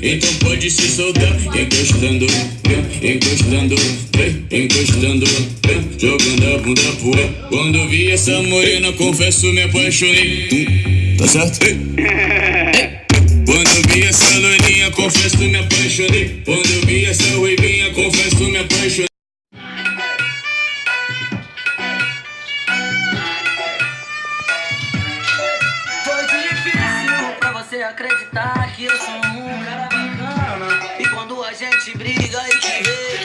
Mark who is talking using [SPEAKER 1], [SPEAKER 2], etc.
[SPEAKER 1] então pode se soltar. Encostando, encostando, encostando, jogando a bunda pro ar. Quando vi essa morena, confesso, me apaixonei. Tá certo? Quando vi essa loirinha, confesso, me apaixonei. Quando vi essa ruivinha, confesso, me apaixonei.
[SPEAKER 2] Foi difícil pra você acreditar que eu sou um cara bacana. E quando a gente briga e te vê